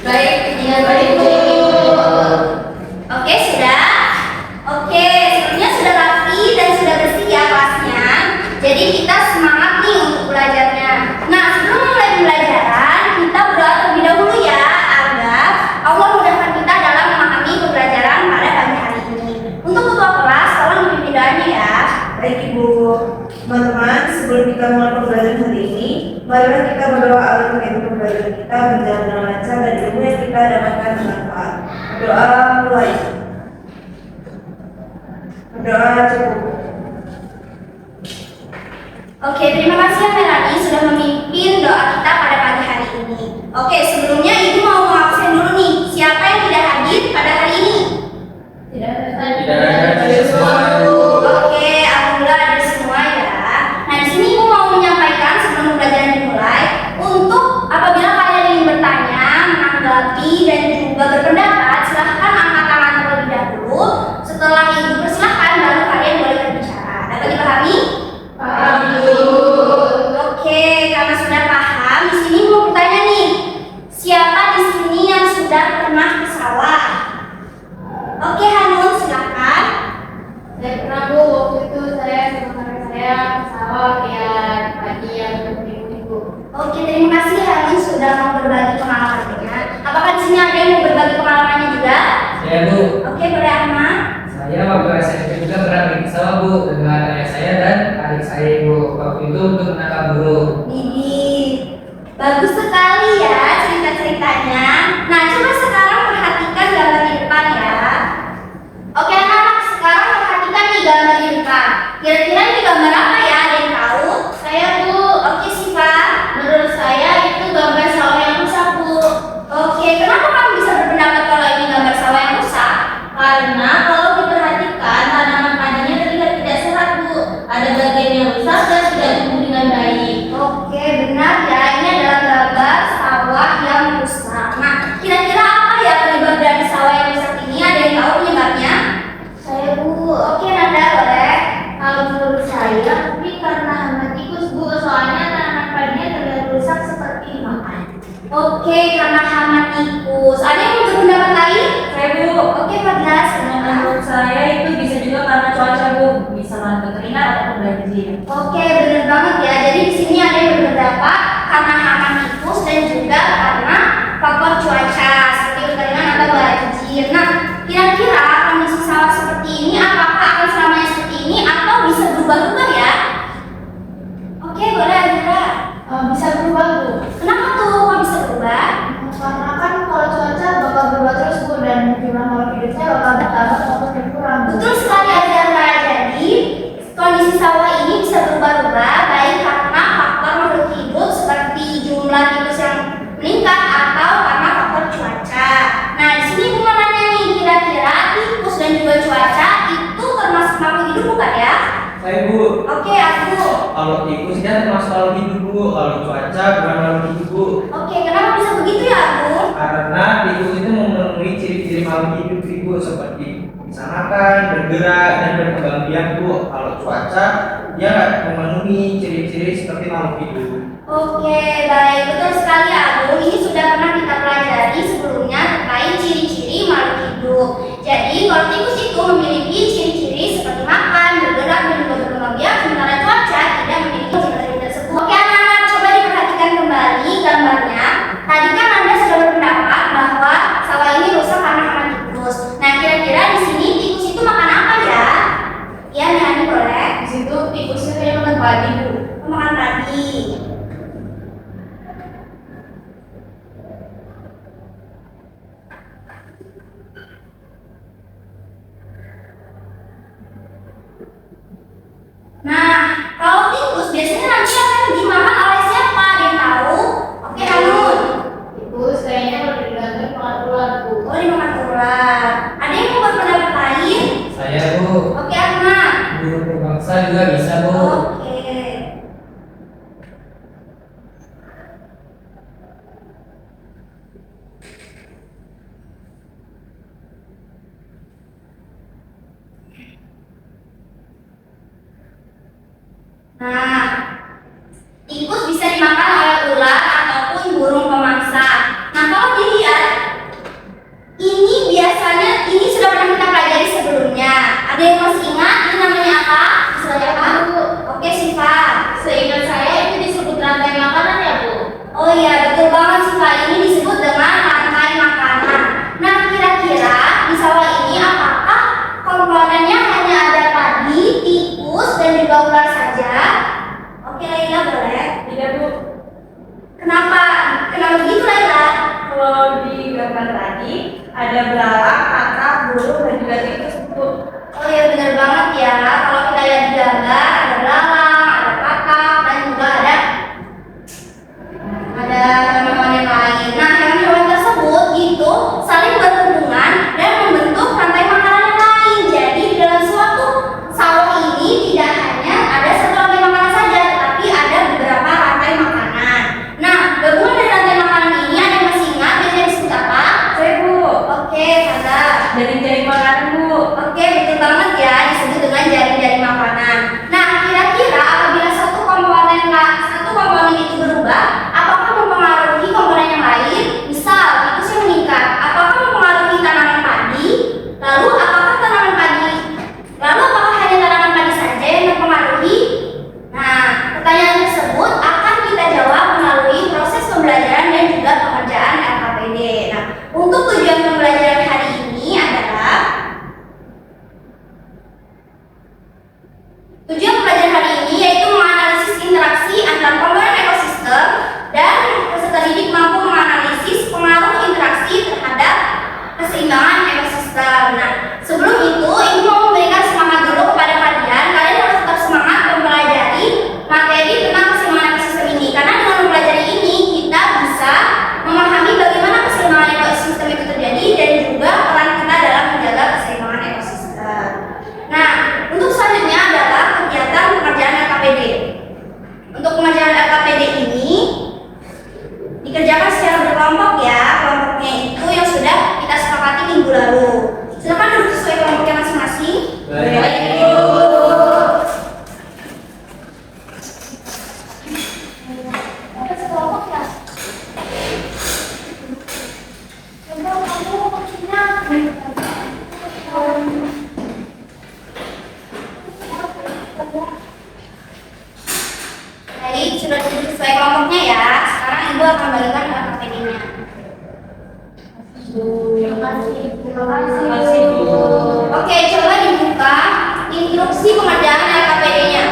Baik, ya baik Bu. Oke, sudah. Oke, sepertinya sudah rapi dan sudah bersih ya kelasnya. Jadi kita semangat nih untuk belajarnya. Nah, sebelum mulai pembelajaran, kita berdoa terlebih dahulu ya agar Allah mudahkan kita dalam memahami pembelajaran pada pagi hari ini. Untuk ketua kelas, tolong dipimpin doanya ya. Baik Ibu, teman-teman, sebelum kita mulai pembelajaran hari ini, marilah kita berdoa agar kegiatan pembelajaran kita berjalan dengan lancar dan ilmu yang kita dapatkan bermanfaat. Berdoa mulai. Berdoa cukup. Oke, terima kasih ya Melani sudah memimpin doa kita pada pagi hari ini. Oke, sebelumnya Ibu mau mengabsen dulu nih, siapa yang tidak hadir pada hari ini? Tidak ada. Tidak ada semua. Oke, alhamdulillah ada semua ya. Nah, di sini Ibu mau menyampaikan sebelum pembelajaran dimulai, untuk apabila kalian ingin bertanya, menanggapi dan juga berpendapat, silahkan angkat tangan terlebih dahulu. Setelah Ibu persilahkan, baru kalian boleh berbicara. Dapat dipahami? Paham. Oke, karena sudah paham, di sini mau bertanya nih, siapa di sini yang sudah pernah ke sawah? Oke, Hanun, silakan. Saya pernah Bu, waktu itu saya sama kakak saya ke sawah lihat padi yang berminggu-minggu. Oke, terima kasih Hanun sudah mau berbagi pengalamannya. Apakah di sini ada yang mau berbagi pengalamannya juga? Saya Bu, Oke, boleh Ahmad. saya waktu SMP juga pernah pergi ke sawah Bu dengan ayah saya dan adik saya Bu. Waktu itu untuk menangkap burung. Widih, bagus sekali ya cerita-ceritanya. Nah, coba sekarang perhatikan gambar di depan ya. Oke anak-anak, sekarang perhatikan nih gambar di depan. Kira-kira ini gambar apa ya? Ada yang tahu? Saya Bu, Oke, Siva. menurut saya itu gambar sawah yang rusak Bu. Oke, kenapa kamu bisa berpendapat kalau ini gambar sawah yang rusak? Karena kalau diperhatikan tanaman padinya terlihat tidak sehat Bu. Ada bagian yang rusak dan tidak tumbuh dengan baik. Oke, benar ya. Ini adalah gambar sawah yang rusak. Nah, kira-kira apa ya penyebab dari sawah yang rusak ini? Ada yang tahu penyebabnya? Saya Bu, Oke, Nanda, boleh. kalau menurut saya mungkin karena hama tikus Bu, soalnya tanaman padinya terlihat rusak seperti dimakan. Oke, karena hama tikus. Ada yang mau berpendapat lain? Saya Bu, Oke, Fadlas. menurut saya itu bisa juga karena cuaca Bu, bisa mati keringat atau banjir. Oke, benar banget ya. Jadi di sini ada yang berpendapat karena hama tikus dan juga karena faktor cuaca seperti kekeringan atau banjir. Nah, kira-kira kondisi sawah seperti ini apakah akan selamanya seperti ini atau bisa berubah-ubah ya? Oke, boleh Azra. Bisa berubah Bu, Kenapa tuh kok bisa berubah? karena kan kalau cuaca bakal berubah terus Bu, dan jumlah makhluk hidupnya bakal bertambah maupun berkurang. Betul sekali Azra. Jadi kondisi sawah ini bisa berubah-ubah baik karena faktor makhluk hidup seperti jumlah tikus yang meningkat atau karena faktor cuaca. Nah, di sini Ibu mau nanya nih, kira-kira tikus dan juga cuaca itu termasuk makhluk hidup bukan ya? Saya Bu, Oke, aku. kalau tikus kan termasuk makhluk hidup Bu, kalau cuaca bukan makhluk hidup Bu. Oke, kenapa bisa begitu ya aku? Karena tikus itu memenuhi ciri-ciri makhluk hidup Bu, seperti bisa makan, bergerak, dan berkembang biak Bu. Kalau cuaca, dia nggak memenuhi ciri-ciri seperti makhluk hidup. Oke, baik, betul sekali Agung. Ini sudah pernah kita pelajari sebelumnya terkait ciri-ciri makhluk hidup. Jadi, kalau tikus itu memiliki ciri-ciri seperti makan, bergerak, dan juga berkembang biak, sementara cuaca tidak memiliki ciri-ciri tersebut. Oke, anak-anak, coba diperhatikan kembali gambarnya. Tadi kan Anda sudah berpendapat bahwa sawah ini rusak karena hama tikus. Nah, kira-kira di sini tikus itu makan apa ya? Ya, Hani boleh. Di situ tikusnya kayak makan padi Bu. Makan padi. Nah, kalau tikus biasanya nanti akan dimakan oleh siapa? Ada yang tahu? Oke, Hanun. Tikus kayaknya kalau diganteng makan ular Bu. Oh, dimakan ular. Ada yang mau berpendapat lain? Saya Bu, Oke, Ahmad. burung berbangsa juga bisa Bu. Oke. Nah, tikus bisa dimakan oleh ular ataupun burung pemangsa. Nah, kalau dilihat Ada belalang, kakak, burung, dan juga tikus, Bu. Oh iya benar banget ya. Kalau kita lihat di gambar ada belalang, ada katak, dan juga ada hewan yang lain. Nah, hewan-hewan tersebut itu saling berhubungan dan membentuk rantai makanan yang lain. Jadi di dalam suatu sawah ini tidak hanya ada satu rantai makanan saja, tetapi ada beberapa rantai makanan. Nah, gabungan dari rantai makanan ini ada yang masih ingat biasanya disebut apa? Saya, Bu. Oke, Kaza. Jaring-jaring makanan, Bu. Oke, betul banget ya, disebut dengan jaring-jaring makanan. Nah, kira-kira apabila satu komponen itu berubah, apakah mempengaruhi komponen yang lain? Misal, tikusnya meningkat, apakah mempengaruhi tanaman padi? Lalu apakah hanya tanaman padi saja yang terpengaruhi? Nah, pertanyaan tersebut akan kita jawab melalui proses pembelajaran dan juga pengerjaan LKPD. Nah, untuk tujuan pembelajaran hari ini adalah tujuan pembelajaran hari ini yaitu menganalisis interaksi antara komponen ekosistem dan peserta didik mampu menganalisis pengaruh interaksi terhadap keseimbangan ekosistem. Nah, sebelum itu, Ibu mau memberikan semangat dulu kepada kalian. Kalian harus tetap semangat mempelajari materi tentang keseimbangan ekosistem ini, karena dengan mempelajari ini kita bisa memahami bagaimana keseimbangan ekosistem itu terjadi dan juga peran kita dalam menjaga keseimbangan ekosistem. Nah, untuk selanjutnya adalah kegiatan pengerjaan LKPD. Untuk pengerjaan LKPD ini dikerjakan secara berkelompok ya. Kelompoknya itu yang sudah kita sepakati minggu lalu. Silakan duduk sesuai kelompoknya masing-masing. Baik. Apa sekelompok ya? Coba kamu maksudnya baik, sudah duduk sesuai kelompoknya ya. Sekarang Ibu akan bagikan LKPD-nya. Terima kasih. Oke, coba dibuka instruksi pengerjaan LKPD-nya.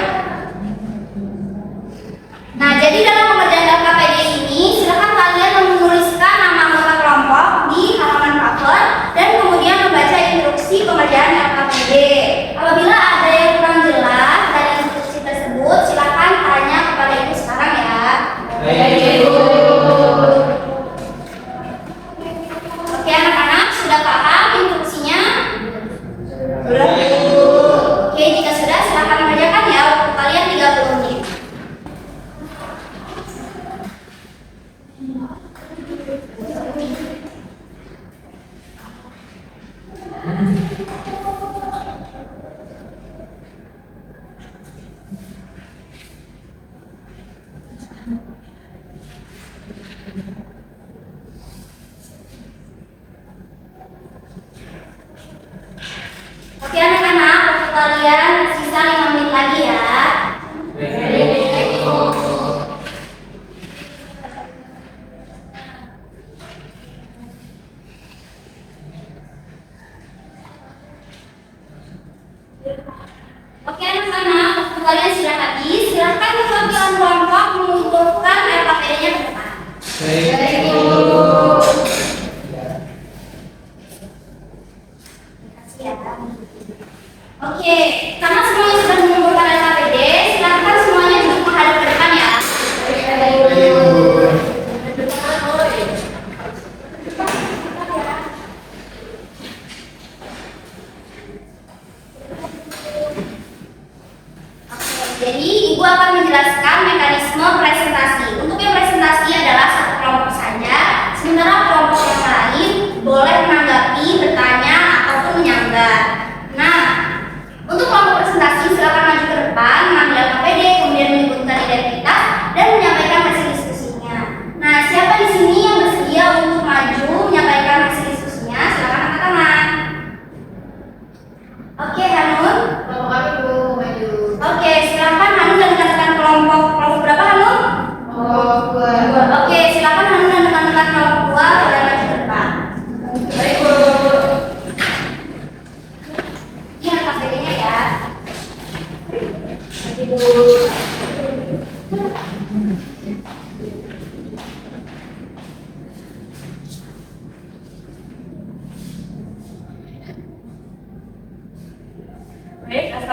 Nah, jadi dalam pengerjaan LKPD ini, silakan kalian menuliskan nama anggota kelompok di halaman cover dan kemudian membaca instruksi pengerjaan LKPD. Apabila ada yang kurang jelas dari instruksi tersebut, silakan tanya kepada Ibu sekarang ya. Baik. Oke, anak-anak sudah paham instruksinya? Sudah. Oke, jika sudah silakan mengerjakan ya. Waktu kalian 30 menit. Oke anak-anak, waktu kalian sisa 5 menit lagi ya. Oke anak-anak, waktu kalian sudah habis. Silakan kemudian kelompok mengumpulkan LKPD-nya ke depan. Oke, karena semuanya sudah mengumpulkan LKPD, silakan semuanya duduk menghadap ke depan ya. Jadi Ibu akan menjelaskan mekanisme presentasi. Untuk yang presentasi adalah satu kelompok saja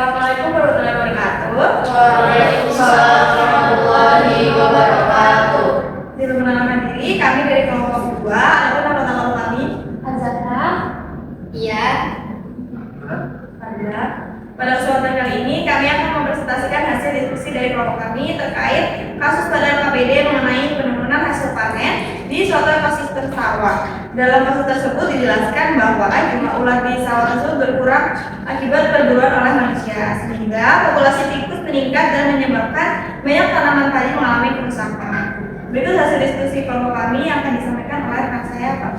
Assalamualaikum warahmatullahi wabarakatuh. Waalaikumsalam warahmatullahi wabarakatuh. Di perkenalan diri, kami dari kelompok 2. Ada nama kami? Azara. Iya. Ada. Pada kesempatan kali ini, kami akan mempresentasikan hasil diskusi dari kelompok kami terkait kasus pada KPD mengenai penurunan hasil panen di suatu ekosistem sawah. Dalam kasus tersebut dijelaskan bahwa jumlah ulat di sawah tersebut berkurang akibat perburuan oleh manusia, sehingga populasi tikus meningkat dan menyebabkan banyak tanaman padi mengalami kerusakan. Berikut hasil diskusi kelompok kami yang akan disampaikan oleh rekan saya, Pak.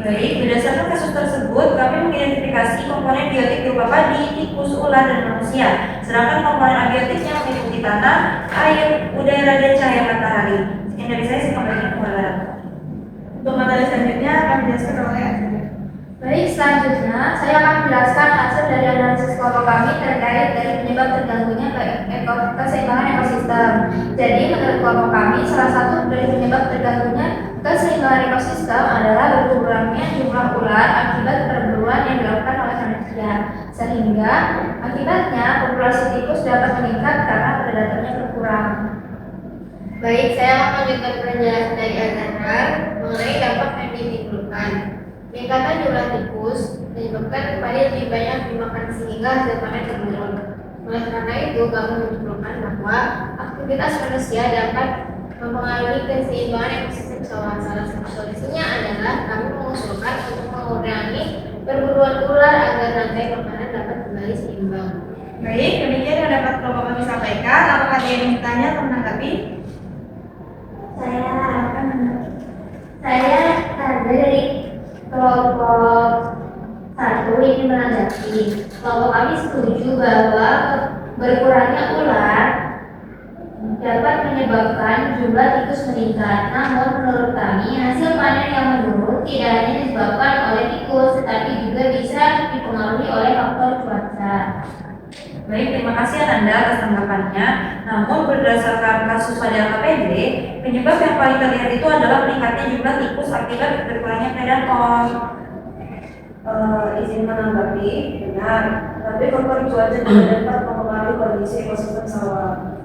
Baik, berdasarkan kasus tersebut, kami mengidentifikasi komponen biotik berupa padi, tikus, ulat, dan manusia. Sedangkan komponen abiotiknya meliputi tanah, air, udara, dan cahaya matahari. Sekian dari saya kembali kepada untuk materi selanjutnya akan dijelaskan oleh Azra. Baik, selanjutnya saya akan menjelaskan hasil dari analisis kelompok kami terkait dari penyebab terganggunya keseimbangan ekosistem. Jadi, menurut kelompok kami, salah satu dari penyebab terganggunya keseimbangan ekosistem adalah berkurangnya jumlah ulat akibat perburuan yang dilakukan oleh manusia, sehingga akibatnya populasi tikus dapat meningkat karena predatornya berkurang. Baik, saya akan melanjutkan penjelasan dari Azara mengenai dampak yang ditimbulkan. Peningkatan jumlah tikus menyebabkan padi lebih banyak dimakan sehingga hasil panen menurun. Oleh karena itu, kami menyimpulkan bahwa aktivitas manusia dapat mempengaruhi keseimbangan ekosistem sawah. Salah satu solusinya adalah kami mengusulkan untuk mengurangi perburuan ular agar rantai makanan dapat kembali seimbang. Baik, demikian yang dapat kelompok kami sampaikan. Apakah ada yang ingin bertanya atau menanggapi? Saya dari kelompok 1 ini menanggapi. Kelompok kami setuju bahwa berkurangnya ular dapat menyebabkan jumlah tikus meningkat. Namun menurut kami hasil panen yang menurun tidak hanya disebabkan oleh tikus, tetapi juga bisa dipengaruhi oleh faktor cuaca. Baik, terima kasih Ananda atas tanggapannya. Namun berdasarkan kasus pada KPD, penyebab yang paling terlihat itu adalah meningkatnya jumlah tikus akibat berkurangnya predator. Izin menanggapi, benar. Tapi faktor cuaca juga dapat mempengaruhi kondisi ekosistem sawah.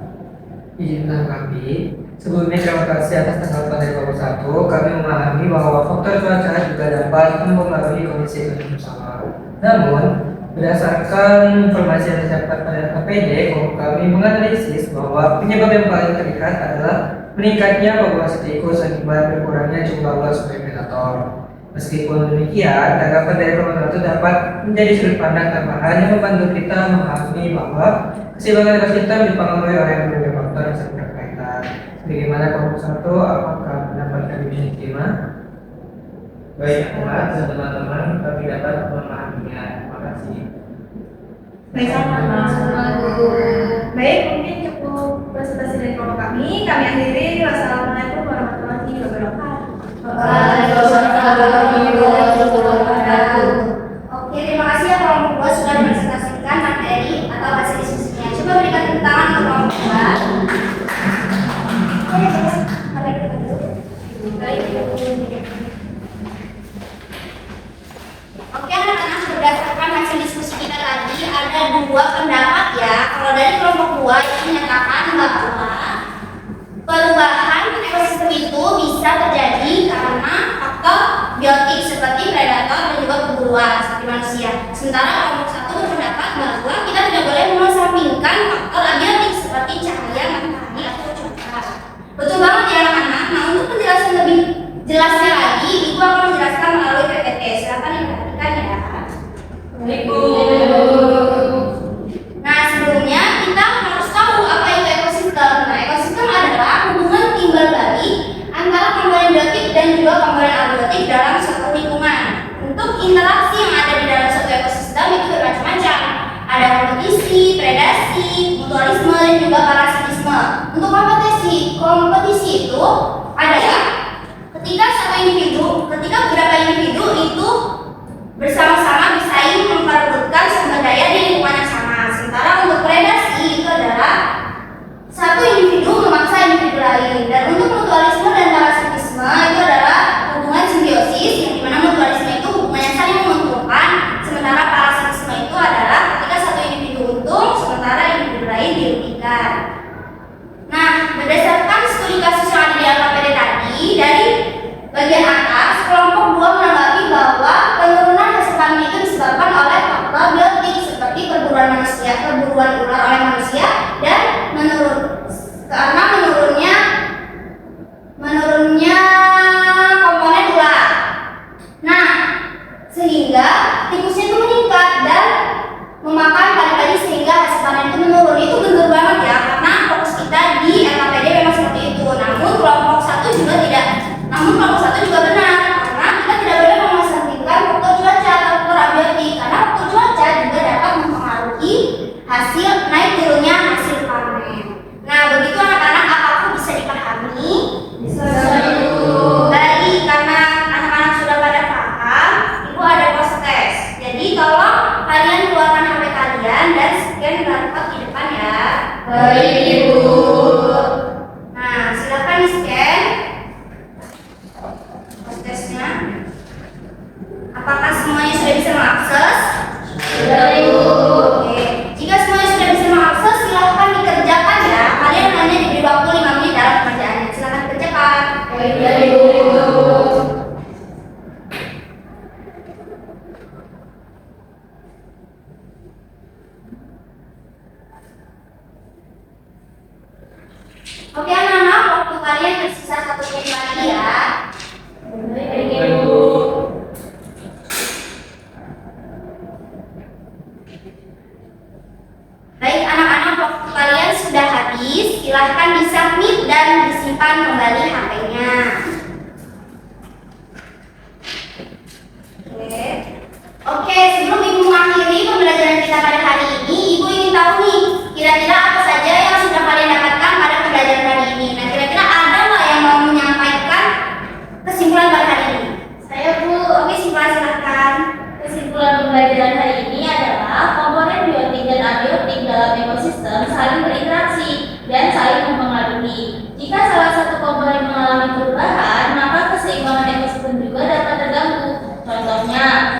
Izin menanggapi. Sebelumnya terima kasih atas tanggapan dari kelompok 1. Kami memahami bahwa faktor cuaca juga dapat mempengaruhi kondisi ekosistem sawah. Namun, berdasarkan informasi yang terdapat pada KPD, kelompok kami menganalisis bahwa penyebab yang paling terlihat adalah meningkatnya populasi tikus akibat berkurangnya jumlah ulat sebagai predator. Meskipun demikian, tanggapan dari kelompok itu dapat menjadi sudut pandang tambahan yang membantu kita memahami bahwa keseimbangan ekosistem dipengaruhi oleh berbagai faktor yang saling berkaitan. Bagaimana kelompok 1? Apakah pendapat kami bisa diterima? Baik, dan teman-teman, kami dapat memahaminya. Terima kasih. Baik, sama-sama. Baik, mungkin cukup presentasi dari kelompok kami. Kami akhiri. Wassalamualaikum warahmatullahi wabarakatuh. Oke, terima kasih ya kelompok 2 sudah mempresentasikan materi atau hasil diskusinya. Coba berikan tepuk tangan untuk kelompok 2. Oke anak-anak, berdasarkan hasil diskusi kita tadi ada 2 pendapat ya. Kalau dari kelompok 2 itu menyatakan bahwa perubahan ekosistem itu bisa terjadi karena faktor biotik seperti predator dan juga perburuan seperti manusia. Sementara kelompok 1 berpendapat bahwa kita tidak boleh mengesampingkan faktor abiotik seperti cahaya matahari atau cuaca. Betul banget ya anak-anak. Nah, untuk penjelasan lebih jelasnya lagi, Ibu akan menjelaskan melalui PPT. Silakan diperhatikan ya. Nah, sebelumnya kita harus tahu apa itu ekosistem. Nah, ekosistem adalah hubungan timbal balik antara komponen biotik dan juga komponen abiotik dalam suatu lingkungan. Untuk interaksi yang ada di dalam suatu ekosistem itu bermacam-macam. Ada kompetisi, predasi, mutualisme, dan juga parasitisme. Untuk kompetisi itu adalah ketika beberapa individu itu bersama-sama bersaing memperebutkan sumber daya di lingkungan yang sama. Sementara untuk predasi itu adalah satu individu memaksa individu lain. Dan untuk mutualisme dan parasitisme itu adalah hubungan simbiosis, yang dimana mutualisme itu hubungan yang saling menguntungkan, sementara parasitisme itu adalah ketika satu individu kelompok 2 menanggapi bahwa penurunan hasil panen itu disebabkan oleh faktor biotik seperti perburuan ular oleh manusia dan karena menurunnya komponen ular. Nah, sehingga tikusnya itu meningkat dan memakan padi-padi sehingga hasil panen itu menurun. Itu benar banget ya, karena fokus kita di LKPD memang seperti itu. Namun kelompok satu juga benar, karena kita tidak boleh mengesampingkan faktor cuaca atau faktor abiotik, karena faktor cuaca juga dapat mempengaruhi hasil naik turunnya hasil panen. Nah, begitu anak-anak, apakah bisa dipahami? Bisa. Baik, karena anak-anak sudah pada paham, Ibu ada pos tes. Jadi tolong kalian keluarkan HP kalian dan scan barcode di depan ya. Baik, Ibu. Nah, silakan di scan pos tesnya. Apakah semuanya sudah bisa mengakses? Sudah, Ibu. Oke, jika semuanya sudah bisa mengakses, silakan dikerjakan ya. Kalian hanya diberi waktu 5 menit dalam pengerjaannya. Silakan kerjakan. Baik, Ibu. Oke anak-anak, waktu kalian tersisa 1 menit lagi ya. Baik, Ibu. Baik anak-anak, waktu kalian sudah habis. Silahkan disubmit dan disimpan kembali HP-nya. Oke, sebelum Ibu mengakhiri pembelajaran kita pada hari ini, Ibu ingin tahu nih, kira-kira apa saja yang sudah kalian dapatkan pada pembelajaran hari ini. Nah, kira-kira ada nggak yang mau menyampaikan kesimpulan pada hari ini? Saya, Bu. Oke, silakan. Kesimpulan pembelajaran hari ini adalah komponen biotik dan abiotik dalam ekosistem saling berinteraksi dan saling mempengaruhi. Jika salah satu komponen mengalami perubahan, maka keseimbangan ekosistem juga dapat terganggu. Contohnya,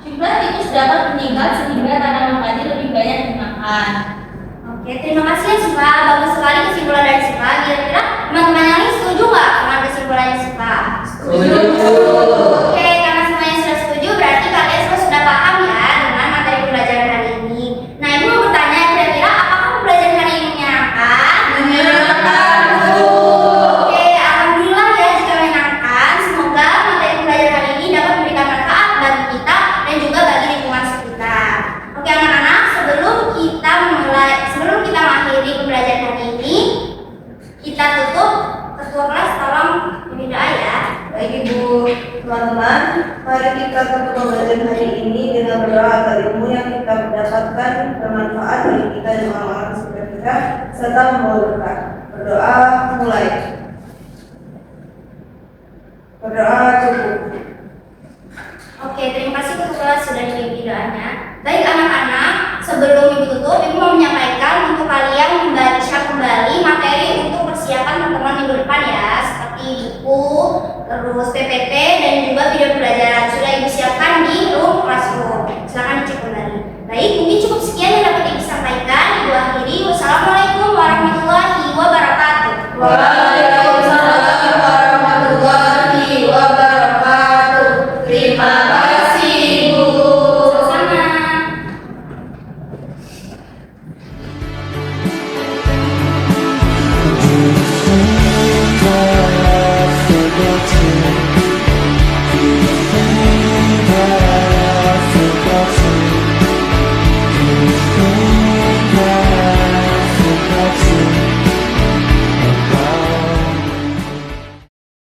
jumlah tikus dapat meningkat sehingga tanaman padi lebih banyak dimakan. Oke, terima kasih ya Siva. Bagus sekali kesimpulan dari Siva. Kira-kira teman-teman yang lain setuju nggak dengan kesimpulannya Siva? Oke, karena semuanya sudah setuju, berarti kalian semua sudah paham ya dengan materi pembelajaran hari ini. Nah, Ibu mau bertanya, kira-kira apakah pembelajaran hari ini menyenangkan? Menyenangkan, Bu. Oke, alhamdulillah ya jika menyenangkan. Semoga materi pembelajaran hari ini dapat memberikan manfaat bagi kita dan juga bagi lingkungan sekitar. Oke anak-anak, sebelum kita mengakhiri pembelajaran hari ini, kita tutup. Ketua kelas tolong beri doa ya. Baik Ibu, teman-teman, mari kita tutup pembelajaran hari ini dengan berdoa agar ilmu yang kita dapatkan bermanfaat bagi kita dan orang-orang sekitar kita serta membawa berkah. Berdoa mulai. Berdoa cukup. Oke, terima kasih ketua kelas sudah dipimpin doanya. Baik anak-anak, sebelum Ibu tutup, Ibu mau menyampaikan untuk kalian membaca kembali materi untuk persiapan pertemuan minggu depan ya, seperti buku, terus PPT dan juga video pembelajaran sudah Ibu siapkan di room classroom. Silakan dicek kembali. Baik, mungkin cukup sekian.